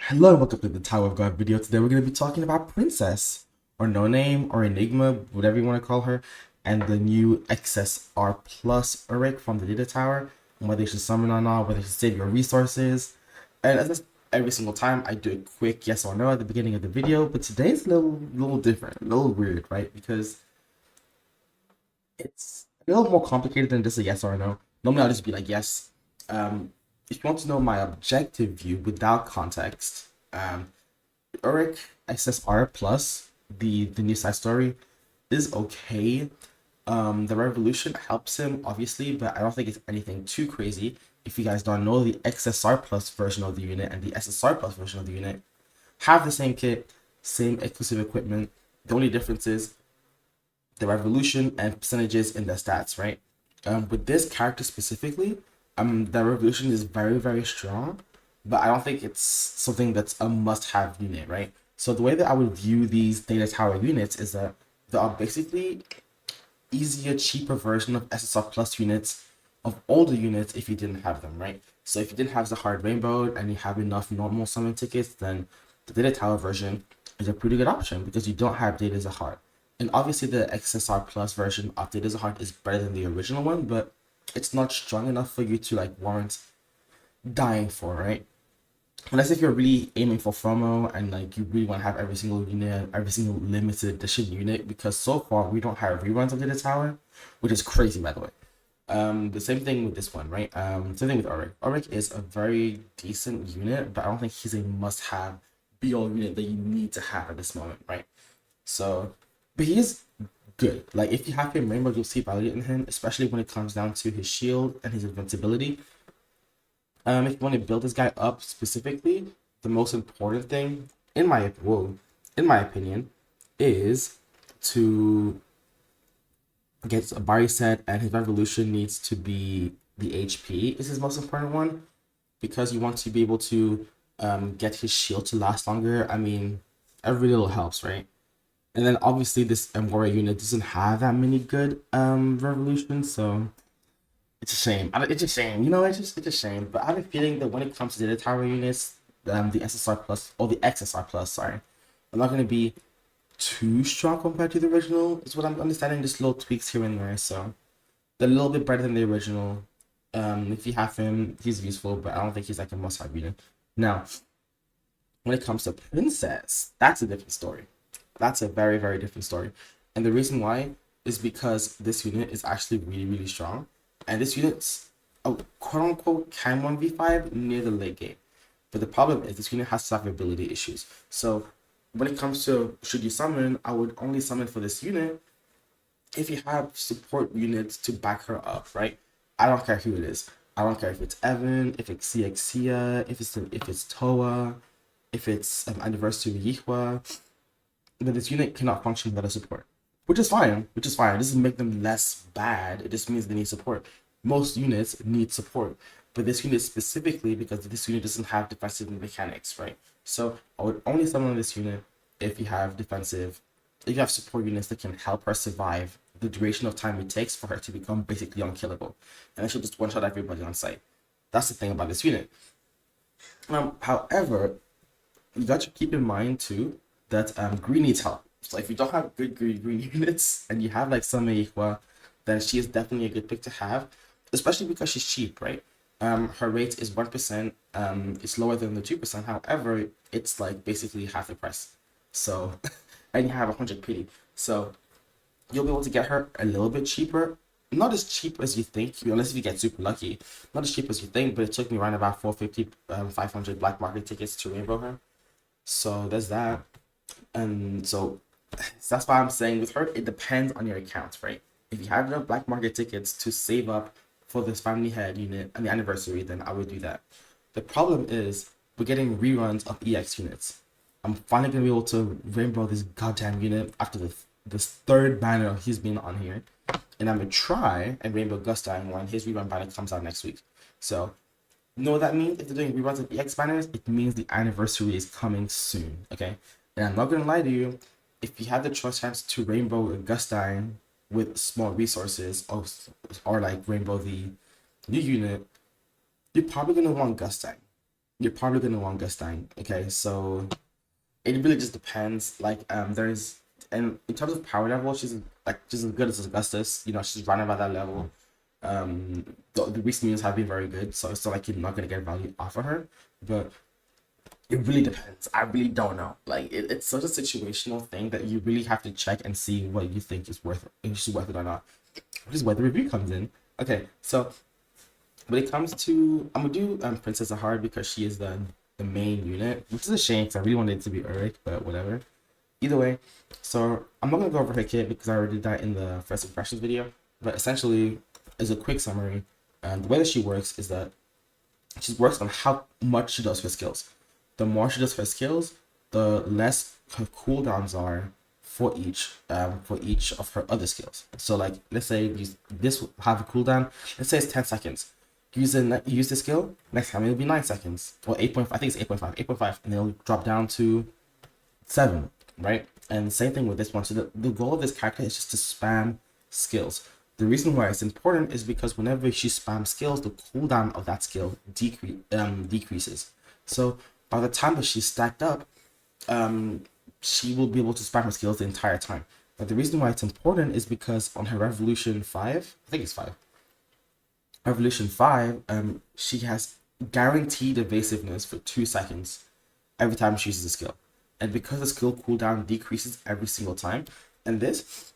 Hello and welcome to the Tower of God video. Today we're going to be talking about Princess, or No Name, or Enigma, whatever you want to call her, and the new XSR plus Urek from the Data Tower, and whether you should summon or not, whether you should save your resources. And as every single time, I do a quick yes or no at the beginning of the video, but today's a little different, a little weird, right? Because it's a little more complicated than just a yes or a no. Normally I'll just be like, yes. If you want to know my objective view without context, Urek XSR plus the new side story is okay. The revolution helps him obviously, but I don't think it's anything too crazy. If you guys don't know, the XSR plus version of the unit and the SSR plus version of the unit have the same kit, same exclusive equipment. The only difference is the revolution and percentages in the stats, right? With this character specifically, the revolution is very strong, but I don't think it's something that's a must-have unit, right? So the way that I would view these data tower units is that they are basically easier, cheaper version of SSR plus units of older units if you didn't have them, right? So if you didn't have Zahard Rainbow and you have enough normal summon tickets, then the data tower version is a pretty good option because you don't have data Zahard. And obviously the XSR plus version of data Zahard is better than the original one, but it's not strong enough for you to like warrant dying for, right? Unless if you're really aiming for FOMO and like you really want to have every single unit, every single limited edition unit, because so far we don't have reruns of the tower, which is crazy by the way. The same thing with this one, right? Same thing with Urek. Urek is a very decent unit, but I don't think he's a must-have be-all unit that you need to have at this moment, right? So, but he is good. Like if you have him Rainbow, you'll see value in him, especially when it comes down to his shield and his invincibility. If you want to build this guy up specifically, the most important thing, in my opinion, is to get a body set, and his revolution needs to be the HP is his most important one, because you want to be able to get his shield to last longer. I mean, every little helps, right? And then obviously this warrior unit doesn't have that many good revolutions, so it's a shame. It's a shame, you know. It's a shame. But I have a feeling that when it comes to the tower units, the SSR plus or the XSR plus, sorry, I'm not gonna be too strong compared to the original. Is what I'm understanding. Just little tweaks here and there, so they're a little bit better than the original. If you have him, he's useful, but I don't think he's like a must-have unit. Now, when it comes to Princess, that's a different story. That's a very different story, and the reason why is because this unit is actually really strong. And this unit's a quote-unquote can 1v5 near the late game. But the problem is this unit has survivability issues. So when it comes to should you summon, I would only summon for this unit if you have support units to back her up, right? I don't care who it is. I don't care if it's Evan, if it's CXia, if it's Toa, if it's Anniversary Yihua. But this unit cannot function without a support. Which is fine, It doesn't make them less bad. It just means they need support. Most units need support, but this unit specifically, because this unit doesn't have defensive mechanics, right? So I would only summon this unit if you have support units that can help her survive the duration of time it takes for her to become basically unkillable. And then she'll just one-shot everybody on site. That's the thing about this unit. However, you got to keep in mind too that green needs help. So if you don't have good green units and you have like some Meihua, then she is definitely a good pick to have, especially because she's cheap, right? Her rate is 1%. It's lower than the 2%. However, it's like basically half the price. So, and you have 100 pity. So you'll be able to get her a little bit cheaper. Not as cheap as you think, unless you get super lucky. Not as cheap as you think, but it took me around about 450, 500 black market tickets to rainbow her. So there's that. And so that's why I'm saying with her, it depends on your account, right? If you have enough black market tickets to save up for this family head unit and the anniversary, then I would do that. The problem is we're getting reruns of EX units. I'm finally gonna be able to rainbow this goddamn unit after this third banner he's been on here, and I'm gonna try and rainbow Gustine when his rerun banner comes out next week. So you know what that means? If they're doing reruns of EX banners, it means the anniversary is coming soon. Okay, and I'm not gonna lie to you. If you have the chance to rainbow Gustine with small resources, or like rainbow the new unit, you're probably gonna want Gustine. you're probably gonna want Gustang. Okay, so it really just depends. Like there's and in terms of power level, she's like just as good as Augustus. You know, she's running about that level. The recent units have been very good, so it's not like you're not gonna get value off of her, but it really depends. I really don't know. Like it's such a situational thing that you really have to check and see what you think is worth it, if she's worth it or not. Which is where the review comes in. Okay, so when it comes to, I'm gonna do Princess Zahard because she is the main unit, which is a shame because I really wanted it to be Urek, but whatever. Either way, so I'm not gonna go over her kit because I already did that in the first impressions video. But essentially, as a quick summary, the way that she works is that she works on how much she does her skills. The more she does her skills, the less her cooldowns are for each of her other skills. So like let's say this will have a cooldown. Let's say it's 10 seconds. Use the skill. Next time it'll be 9 seconds or 8.5. I think it's 8.5, and it'll drop down to 7, right? And same thing with this one. So the goal of this character is just to spam skills. The reason why it's important is because whenever she spams skills, the cooldown of that skill decreases. So by the time that she's stacked up, she will be able to spam her skills the entire time. But the reason why it's important is because on her Revolution 5, I think it's 5, Revolution 5, she has guaranteed evasiveness for 2 seconds every time she uses a skill. And because the skill cooldown decreases every single time, and this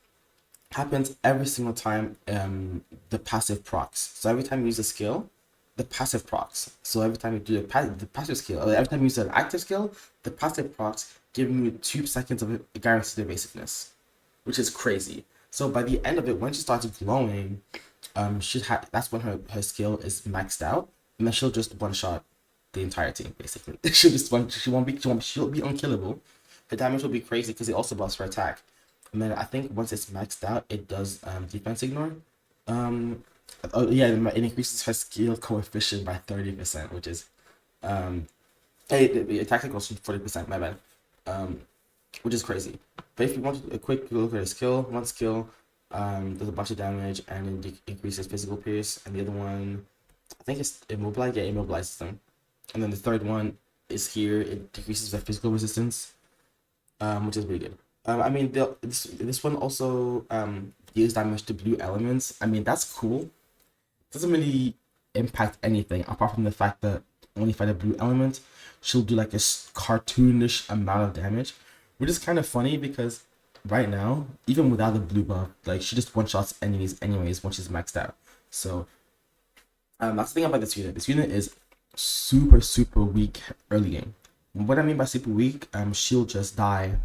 happens every single time the passive procs. So every time you use a skill, the passive procs. So every time you do the passive skill, or every time you use an active skill, the passive procs giving you 2 seconds of guaranteed evasiveness, which is crazy. So by the end of it, when she starts glowing, that's when her skill is maxed out, and then she'll just one shot the entire team basically. She'll be unkillable. Her damage will be crazy because it also buffs her attack. And then I think once it's maxed out, it does defense ignore. Oh yeah, it increases her skill coefficient by 30%, which is the attack goes 40%. My bad. Which is crazy. But if you want a quick look at a skill, one skill does a bunch of damage and it increases physical pierce, and the other one, I think it's immobilize. Yeah, immobilizes them. And then the third one is here. It decreases their physical resistance, which is really good. I mean, this one also deals damage to blue elements. I mean, that's cool. Doesn't really impact anything apart from the fact that when you fight a blue element, she'll do like a cartoonish amount of damage, which is kind of funny because right now, even without the blue buff, like she just one shots enemies anyways once she's maxed out. So that's the thing about this unit. This unit is super weak early game. What I mean by super weak, she'll just die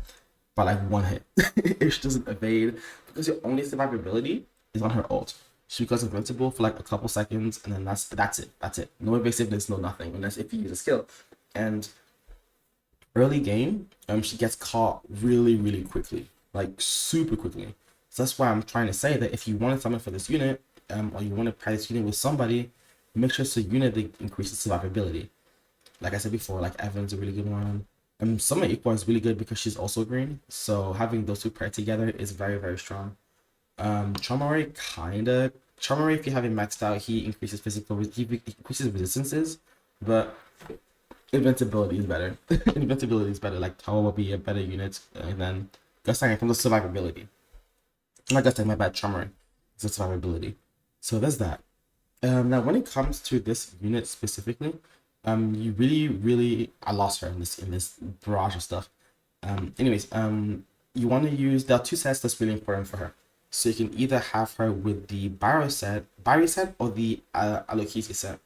by like one hit if she doesn't evade, because your only survivability is on her ult. She becomes invincible for like a couple seconds, and then that's it. No evasiveness, no nothing, unless if you use a skill. And early game, she gets caught really quickly, like super quickly. So that's why I'm trying to say that if you want to summon for this unit, or you want to pair this unit with somebody, make sure it's a unit that increases survivability. Like I said before, like Evan's a really good one. Summer Equa is really good because she's also green. So having those two paired together is very strong. Charmare Charmare, if you have him maxed out, he increases he increases resistances, but invincibility is better. Invincibility is better. Like Tower will be a better unit, and then Gustang from the survivability. Not Gustang, my bad. Charmare is the survivability. So there's that. Now when it comes to this unit specifically, you really I lost her in this barrage of stuff. Anyways, you want to use, there are 2 sets that's really important for her. So you can either have her with the Barry set or the Alokesia set.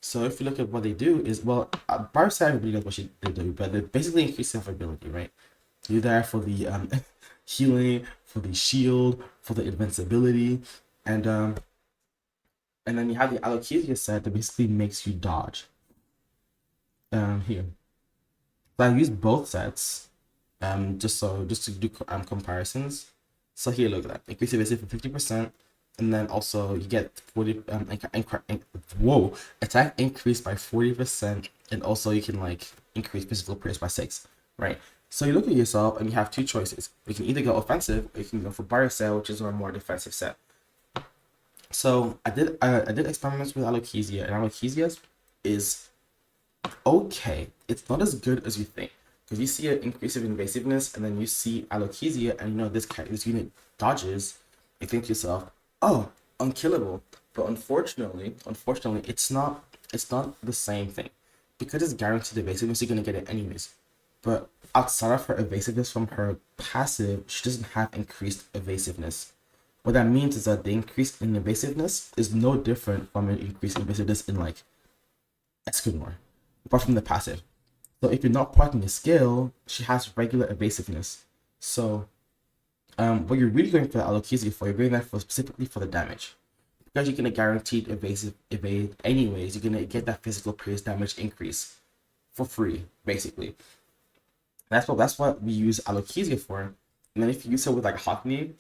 So if you look at what they do is, well, Barry set really knows what they do, but they basically increase survivability, right? You're there for the healing, for the shield, for the invincibility, and then you have the Alokesia set that basically makes you dodge. Here. So I used both sets, just to do comparisons. So here, look at that. Increase evasive for 50%, and then also you get 40. Attack increase by 40%, and also you can like increase physical pierce by 6, right? So you look at yourself and you have 2 choices. You can either go offensive, or you can go for Barricel, which is a more defensive set. So I did experiments with Alokesia, and Alokesia is okay, it's not as good as you think. Because you see an increase of invasiveness, and then you see alopecia, and you know this unit dodges. You think to yourself, "Oh, unkillable." But unfortunately, it's not the same thing. Because it's guaranteed evasiveness, you're gonna get it anyways. But outside of her evasiveness from her passive, she doesn't have increased evasiveness. What that means is that the increase in evasiveness is no different from an increase in evasiveness in like Escanor, apart from the passive. So if you're not parting the skill, she has regular evasiveness. So what you're really going for the alopecia for, you're going there for specifically for the damage. Because you're gonna guaranteed evade anyways, you're gonna get that physical pierce damage increase for free, basically. That's what we use alopecia for. And then if you use it with like Hockney,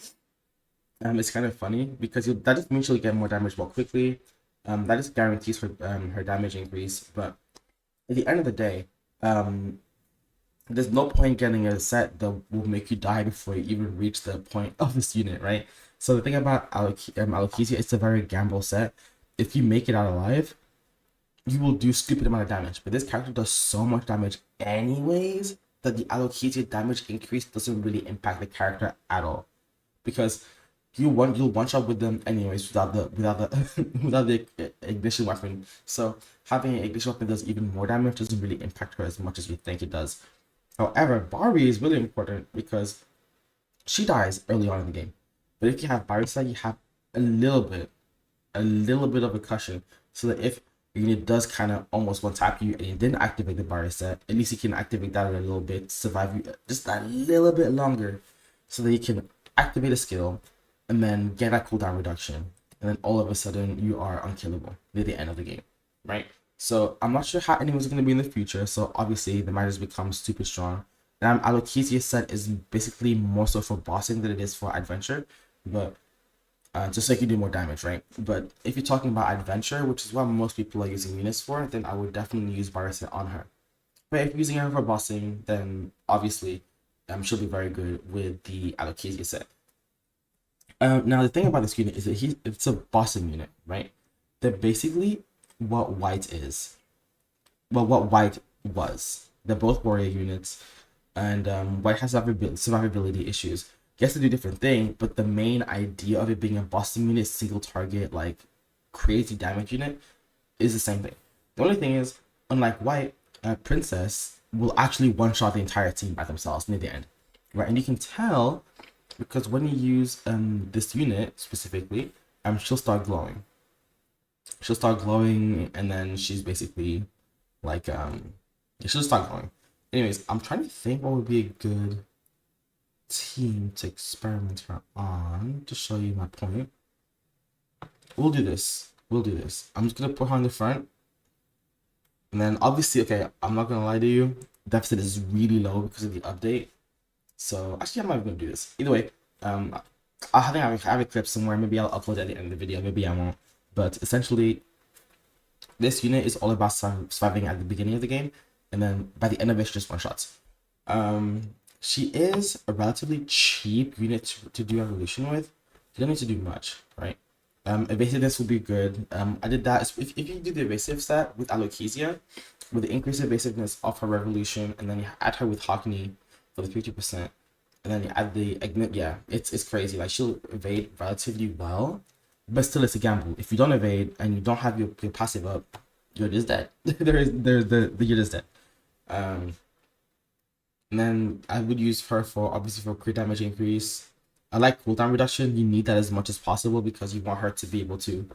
it's kind of funny because that just means she'll get more damage more quickly. That just guarantees her damage increase. But at the end of the day, um, there's no point getting a set that will make you die before you even reach the point of this unit, right? So the thing about Alopecia, it's a very gamble set. If you make it out alive, you will do stupid amount of damage. But this character does so much damage anyways that the Alopecia damage increase doesn't really impact the character at all. Because you'll one shot with them anyways without the ignition weapon. So having an ignition weapon does even more damage doesn't really impact her as much as you think it does. However, Bari is really important because she dies early on in the game. But if you have Barisa, you have a little bit of a cushion, so that if your unit does kind of almost one tap you and you didn't activate the Barisa, at least you can activate that a little bit, survive you just a little bit longer, so that you can activate a skill and then get that cooldown reduction, and then all of a sudden you are unkillable near the end of the game, right? So I'm not sure how anyone's going to be in the future. So obviously the Miners become super strong. And Alopecia set is basically more so for bossing than it is for adventure, but just so you can do more damage, right? But if you're talking about adventure, which is what most people are using units for, then I would definitely use Barisa on her. But if you're using her for bossing, then obviously she'll be very good with the Alopecia set. Now the thing about this unit is that it's a bossing unit, right? They're basically what white is. Well, what white was. They're both warrior units, and white has survivability issues. Gets to do different thing, but the main idea of it being a bossing unit, single target, like crazy damage unit, is the same thing. The only thing is, unlike white, princess will actually one shot the entire team by themselves near the end, right? And you can tell because when you use this unit specifically, she'll start glowing. She'll start glowing, and then she's basically like she'll start glowing. Anyways, I'm trying to think what would be a good team to experiment her on to show you my point. We'll do this. I'm just gonna put her on the front, and then obviously, okay, I'm not gonna lie to you, deficit is really low because of the update. So actually, I'm not even gonna do this. Either way, I think I have a clip somewhere. Maybe I'll upload it at the end of the video. Maybe I won't. But essentially, this unit is all about surviving at the beginning of the game, and then by the end of it, she just one shots. She is a relatively cheap unit to do evolution with. You don't need to do much, right? Evasiveness would be good. I did that. If you do the evasive stat with Alopecia, with the increased evasiveness of her revolution, and then you add her with Hockney for the 50%, and then you add the ignite, yeah, it's crazy. Like she'll evade relatively well, but still it's a gamble. If you don't evade and you don't have your passive up, you're just dead. There's the you're just dead. And then I would use her for obviously for crit damage increase. I like cooldown reduction. You need that as much as possible because you want her to be able to,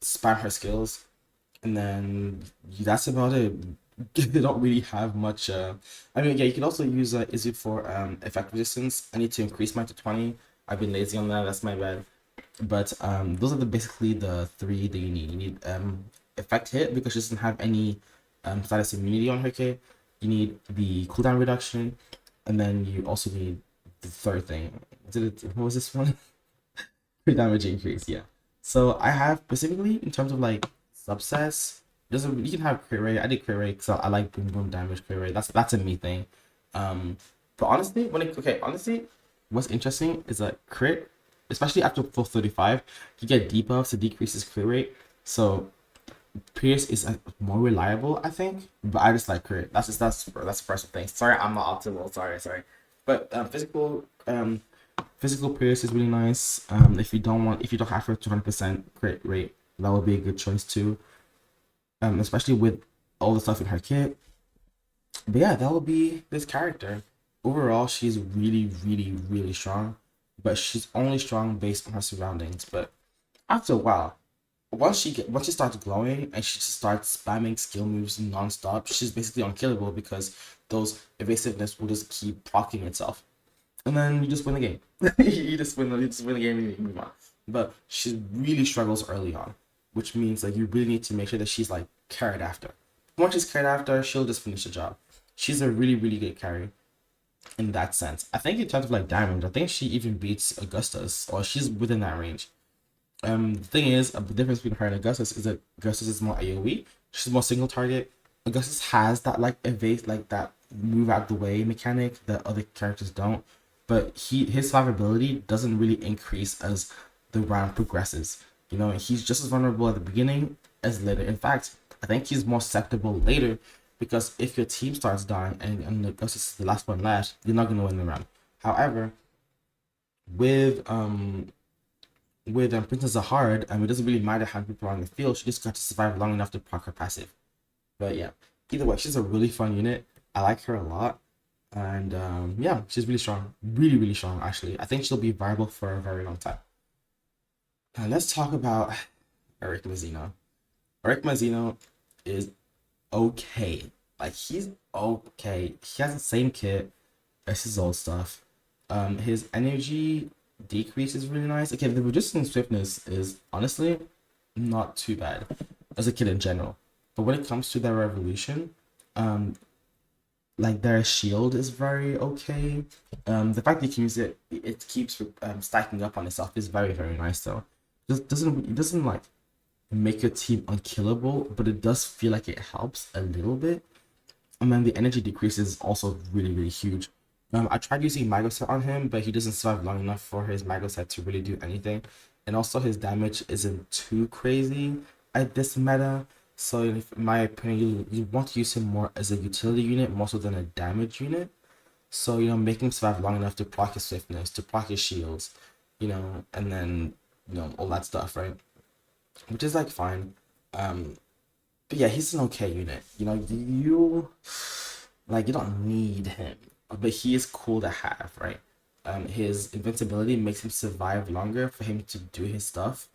spam her skills. And then that's about it. They don't really have much. I mean, yeah, you can also use Izzy for effect resistance. I need to increase mine to 20. I've been lazy on that. That's my bad. But those are basically the three that you need. You need effect hit because she doesn't have any status immunity on her K. You need the cooldown reduction, and then you also need the third thing. What was this one? Crit damage increase. Yeah. So I have specifically in terms of like subsets. You can have crit rate. I did crit rate because I like boom boom damage crit rate. That's a me thing. But honestly, honestly, what's interesting is that crit, especially after full 35, you get debuffs to decrease his crit rate. So Pierce is more reliable, I think, but I just like her. That's a personal thing. Sorry, I'm not optimal. Sorry. But physical Pierce is really nice. If you don't have her 200% crit rate, that would be a good choice too. Especially with all the stuff in her kit. But yeah, that will be this character. Overall, she's really strong, but she's only strong based on her surroundings. But after a while, once she starts glowing and she just starts spamming skill moves non-stop, she's basically unkillable because those evasiveness will just keep proccing itself, and then you just win the game. You just win the game and you move on. But she really struggles early on, which means like you really need to make sure that she's like carried after. Once she's carried after, she'll just finish the job. She's a really good carry in that sense. I think in terms of like damage, I think she even beats Augustus, or she's within that range. The thing is, the difference between her and Augustus is that Augustus is more AoE. She's more single target. Augustus has that like evade, like that move out the way mechanic that other characters don't. But his survivability doesn't really increase as the round progresses. You know, he's just as vulnerable at the beginning as later. In fact, I think he's more susceptible later because if your team starts dying and Augustus is the last one left, you're not gonna win the round. However, with Princess Zahard, it doesn't really matter how many people are on the field. She just got to survive long enough to proc her passive. But yeah, either way, she's a really fun unit. I like her a lot, and yeah, she's really strong, really strong. Actually, I think she'll be viable for a very long time. Now let's talk about Urek Mazino. Urek Mazino is okay. Like he's okay. He has the same kit as his old stuff. His energy decrease is really nice. Okay, the reducing swiftness is honestly not too bad as a kid in general. But when it comes to their revolution, like their shield is very okay. The fact that you can use it, it keeps stacking up on itself is very nice though. It doesn't like make your team unkillable, but it does feel like it helps a little bit. And then the energy decrease is also really huge. I tried using Mago Set on him, but he doesn't survive long enough for his Mago Set to really do anything. And also his damage isn't too crazy at this meta. So in my opinion, you want to use him more as a utility unit more so than a damage unit. So, you know, make him survive long enough to proc his swiftness, to proc his shields, you know, and then, you know, all that stuff, right? Which is like fine. But yeah, he's an okay unit. You know, you don't need him, but he is cool to have, right? His invincibility makes him survive longer for him to do his stuff,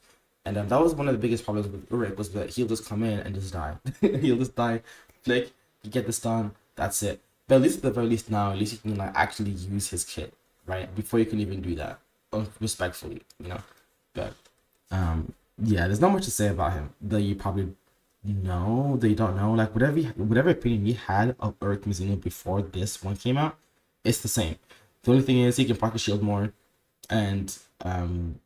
and that was one of the biggest problems with Urek was that he'll just come in and just die. He'll just die, flick, you get the stun, that's it. But at least at the very least now, at least you can like actually use his kit, right? Before you can even do that, respectfully, you know. But yeah, there's not much to say about him that you probably know that you don't know. Like whatever opinion you had of Urek Mazino before this one came out, it's the same. The only thing is he can proc his shield more, and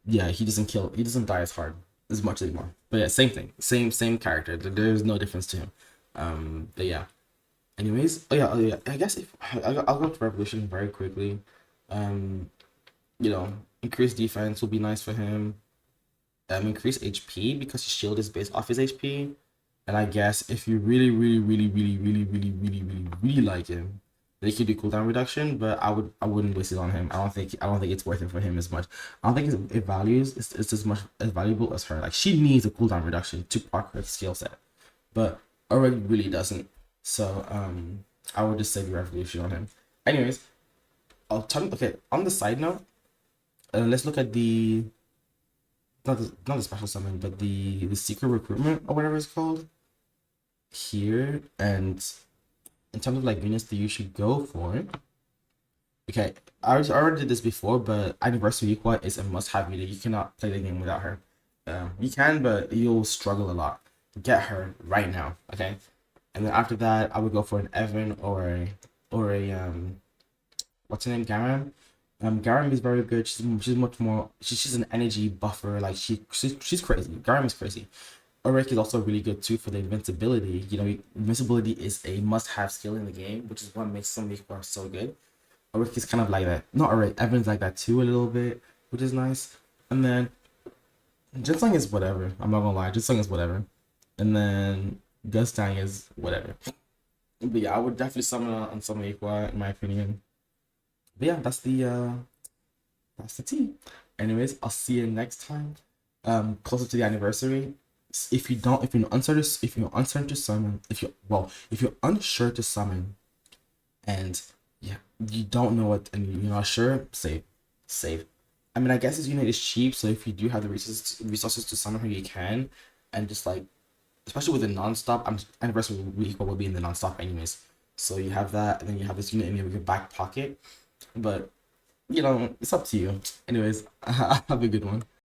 yeah, he doesn't die as hard as much anymore. But yeah, same thing, same character. There's no difference to him. But yeah. Anyways, oh yeah. I guess if I'll go to Revolution very quickly. You know, increased defense will be nice for him. Increase HP because his shield is based off his HP. And I guess if you really like him, they could do cooldown reduction, but I wouldn't waste it on him. I don't think it's worth it for him as much. I don't think it's as much as valuable as her. Like she needs a cooldown reduction to park her skill set, but Urek really doesn't. So I would just say the revolution on him. Anyways, okay. On the side note, let's look at the not the special summon, but the secret recruitment or whatever it's called here. And in terms of like units that you should go for, okay, I already did this before, but Anniversary Equa is a must-have unit. You cannot play the game without her. You can, but you'll struggle a lot. Get her right now, okay? And then after that, I would go for an Evan or a what's her name, Garam. Garam is very good. She's much more. She's an energy buffer. Like she's crazy. Garam is crazy. Urek is also really good too for the invincibility. You know, invincibility is a must-have skill in the game, which is what makes some people are so good. Urek is kind of like that. Not Urek. Evan's like that too a little bit, which is nice. And then Jinsung is whatever. I'm not gonna lie. Jinsung is whatever. and then Ghost Dying is whatever. But yeah, I would definitely summon on Summon Equa in my opinion. But yeah, that's the tea. Anyways, I'll see you next time. Closer to the anniversary. If you're uncertain to summon, if you're unsure to summon, and yeah, you don't know what, and you're not sure, save. I mean, I guess this unit is cheap, so if you do have the resources to summon her, you can, and just like, especially with the non-stop, anniversary week will be in the non-stop anyways. So you have that, and then you have this unit in your back pocket. But you know, it's up to you. Anyways, have a good one.